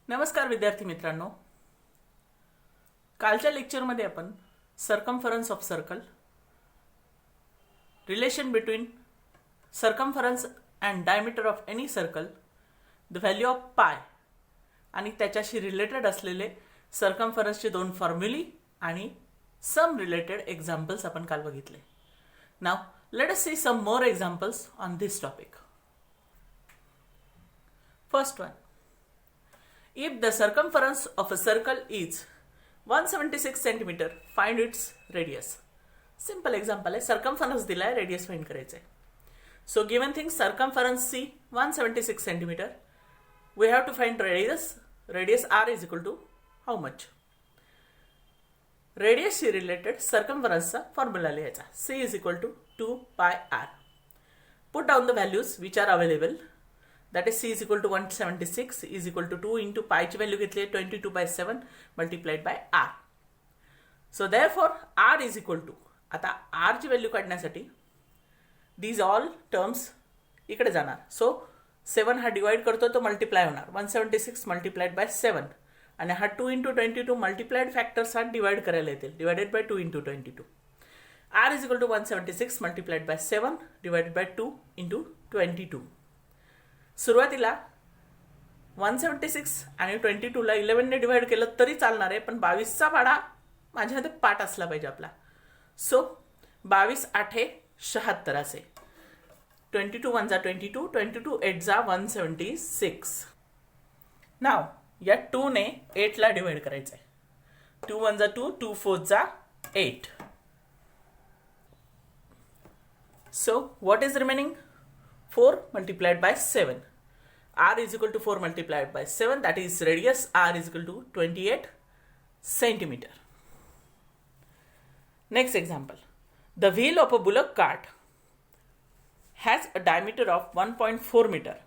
नमस्कार विद्यार्थी मित्रांनो, कालच्या लेक्चरमध्ये आपण circumference of circle, relation between circumference and diameter of any circle, the value of पाय आणि त्याच्याशी रिलेटेड असलेले सर्कम्फरन्सचे दोन फॉर्म्युली आणि सम रिलेटेड एक्झाम्पल्स आपण काल बघितले. Now let us see some more examples on this topic. First one, if the circumference of a circle is 176 cm, find its radius. Simple example आहे, circumference दिला आहे, radius find करायचं आहे. So given thing circumference C 176 cm, we have to find radius. Radius R is equal to how much? Radius she related circumference चा formula लिहायचा. C is equal to 2 pi R. Put down the values which are available. That is C is equal to 176 is equal to 2 into pi ची value घेतली आहे 22/7 multiplied by R. So therefore R is equal to, आता R ची value काढण्यासाठी these all terms इकडे जाणार. So 7 हा divide करतो तो मल्टिप्लाय होणार 176 multiplied by 7 आणि हा 2 into 22 मल्टिप्लाइड फॅक्टर्स हा डिवाइड करायला येतील divided by 2 into 22. R is equal to 176 multiplied by 7 divided by 2 into 22. सुरुवातीला 176 आणि 22 ला 11 ने डिवाइड केलं तरी चालणार आहे, पण 22 चा पाडा माझ्यामध्ये पाठ असला पाहिजे आपला. सो 22 8 76 असे 22 1 जा 22 22 8 जा 176. नाव या 2 ने 8 ला डिवाइड करायचं आहे. 2 1 जा 2 2 4 जा 8. So what is remaining? 4 multiplied by 7. R is equal to 4 multiplied by 7. That is radius R is equal to 28 centimeter. Next example. The wheel of a bullock cart has a diameter of 1.4 meter.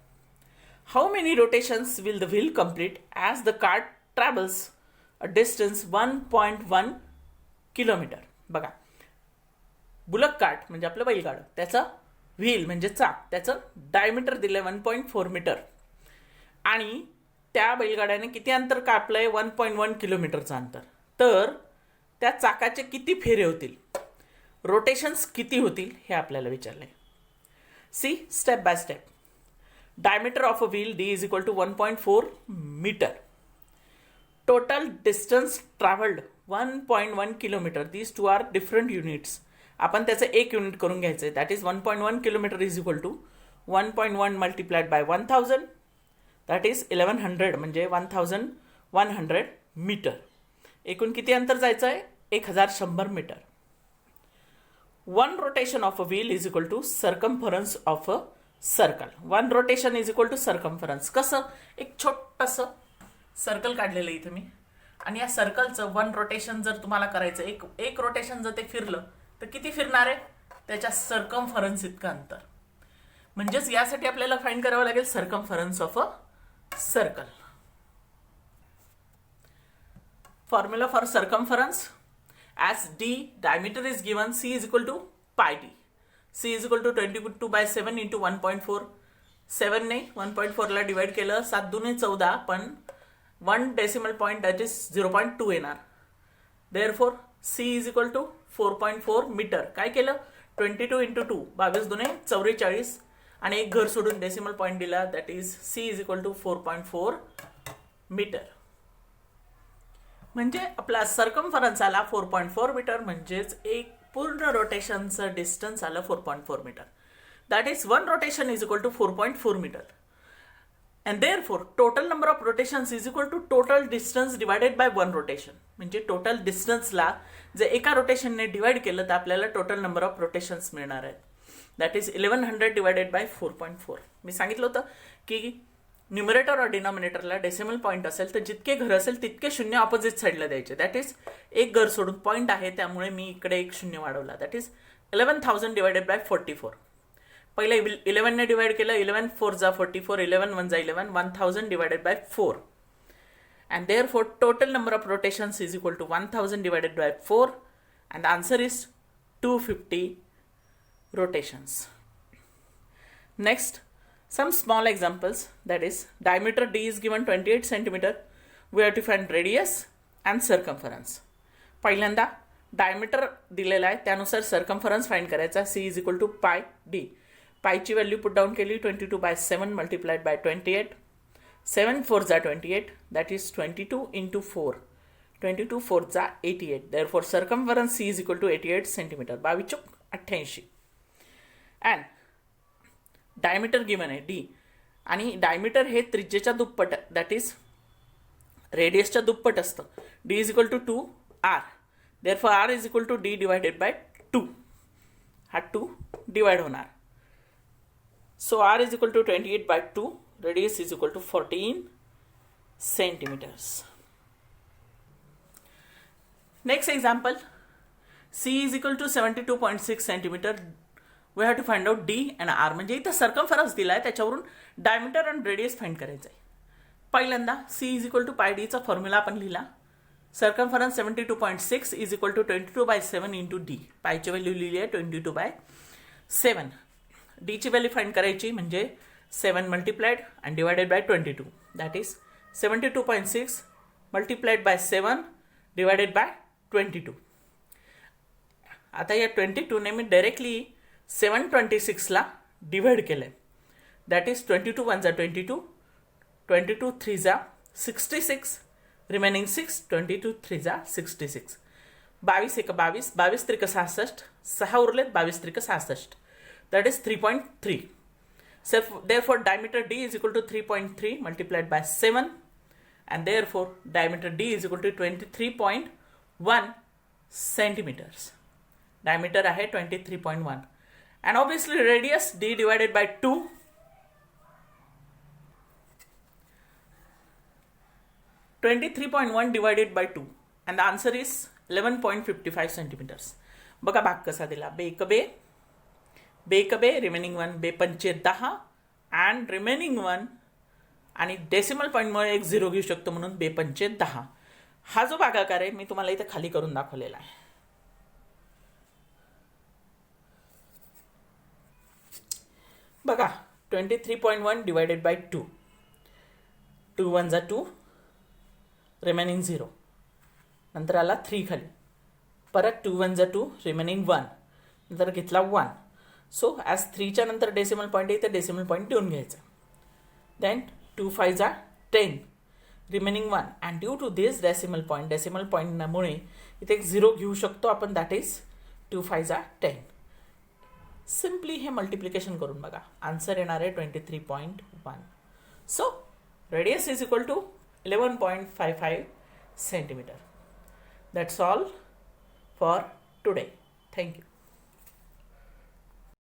How many rotations will the wheel complete as the cart travels a distance 1.1 kilometer? बघा, bullock cart म्हणजे आपलं बैलगाडं, त्याचा wheel म्हणजे चाक, त्याचं diameter दिलंय 1.4 metre आणि त्या बैलगाड्याने किती अंतर कापलंय 1.1 किलोमीटरचं अंतर. तर त्या चाकाचे किती फेरे होतील, रोटेशन्स किती होतील हे आपल्याला विचारलंय. See step by step. Diameter of a wheel D is equal to 1.4 metre. Total distance travelled 1.1 kilometre. These two are different units. आपण त्याचं एक युनिट करून घ्यायचं आहे. That is 1.1 kilometre is equal to 1.1 multiplied by 1000. That is 1100 म्हणजे 1100 metre. एकूण किती अंतर जायचं आहे? 1100 metre. One rotation of a wheel is equal to circumference of a circle. One rotation is equal to circumference. कसं? एक छोटंसं सर्कल काढलेलं इथं मी, आणि या सर्कलचं वन रोटेशन जर तुम्हाला करायचं, एक रोटेशन जर ते फिरलं तर किती फिरणार आहे? त्याच्या सर्कम्फरन्स इतकं अंतर. म्हणजेच यासाठी आपल्याला फाइंड करावं लागेल circumference of a circle. Formula for circumference as D diameter is given. C is equal to pi D. C is equal to 22/7 into 1.4. 7 ने 1.4 ला डिवाइड केलं, 7 दुने 14, पण 1 डेसिमल पॉईंट दॅट इज 0.2 येणार. Therefore C is equal to 4.4 metre. काय केलं? 22 into 2 22 दुने 44 आणि एक घर सोडून डेसिमल पॉईंट दिला. That is C is equal to 4.4 metre. म्हणजे आपला सर्कम्फरन्स आला 4.4 मीटर, म्हणजेच एक पूर्ण रोटेशनचं डिस्टन्स आलं 4.4 metre. That is one rotation is equal to 4.4 metre. And therefore total number of rotations is equal to total distance divided by one rotation. म्हणजे total डिस्टन्सला जे एका रोटेशनने डिवाइड केलं तर आपल्याला टोटल नंबर ऑफ रोटेशन्स मिळणार आहेत. That is 1100 divided by 4.4. मी सांगितलं होतं की न्यूमरेटर और डिनॉमिनेटरला डेसिमल पॉईंट असेल तर जितके घर असेल तितके शून्य ऑपोजिट साईडला द्यायचे. दॅट इज एक घर सोडून पॉईंट आहे त्यामुळे मी इकडे एक शून्य वाढवला. That is 11,000 divided by 44. पहिले 11 ने डिवाइड केलं, 11 4 जा 44, 11 1 जा 11, 1000 divided by 4. And therefore total number of rotations is equal to 1000 divided by 4, and the answer is 250 rotations. Next, some small examples, that is diameter D is given 28 centimeter, we have to find radius and circumference. पहिल्यांदा diameter दिलेला आहे, त्यानुसार circumference find करायचा. C is equal to pi D. पायची value put down केली 22/7 multiplied by 28. 7 4 जा 28, that is 22 into 4. 22 4 जा 88. Therefore circumference C is equal to 88 centimetre. 22×88. And diameter given आहे डी, आणि डायमीटर हे त्रिज्येच्या दुप्पट, दॅट इज रेडियसच्या दुप्पट असतं. D is equal to 2r. Therefore R is equal to D divided by 2. हा 2 डिवाइड होणार. So R is equal to 28/2. Radius is equal to 14 centimetres. Next example. C is equal to 72.6 centimetre. We have to find out D and R. म्हणजे इथं circumference दिला आहे, त्याच्यावरून diameter and radius find करायचं आहे. पहिल्यांदा C is equal to पाय डीचा फॉर्म्युला आपण लिहिला. Circumference 72.6 is equal to 22/7 into D. पायची व्हॅल्यू लिहिली आहे 22/7. डीची व्हॅल्यू फाइंड करायची, म्हणजे 7 multiplied and divided by 22, that is 72.6 multiplied by 7 divided by 22. आता या 22 ने मी डायरेक्टली 726ला डिवाइड केलं आहे. दॅट इज 22 1 जा 22, 22 3 जा 66, रिमेनिंग 6, 22 3 जा 66. 22 1 22, 22 3 66, 6 उरलेत, 22 3 66, that is 3.3. So therefore diameter D is equal to 3.3 multiplied by 7, and therefore diameter D is equal to 23.1 centimeters. Diameter आहे 23.1, and obviously radius D divided by 2. 23.1 divided by 2, and the answer is 11.55 centimeters. बघा भाग कसा दिला. बे remaining 1, बे पंचे 10 and remaining 1, आणि decimal पॉईंटमुळे एक 0 घेऊ शकतो, म्हणून बे पंचे 10. हा जो भागाकार आहे मी तुम्हाला इथे खाली करून दाखवलेला आहे. बघा 23.1 डिवायडेड बाय 2. 2 1 जा 2, रिमेनिंग 0. नंतर आला 3 खाली, परत 2 1 जा 2, रिमेनिंग 1. नंतर घेतला 1. सो ॲज 3च्या नंतर डेसिमल पॉईंट आहे, तर डेसिमल पॉईंट देऊन घ्यायचा. देन 2 5 जा 10, remaining 1. And due to this decimal पॉईंटमुळे इथे एक 0 घेऊ शकतो आपण, दॅट इज 2 5 जा 10. सिम्पली हे मल्टिप्लिकेशन करून बघा, आन्सर येणार आहे 23.1. So radius is equal to 11.55 centimeter. That's all for today. Thank you.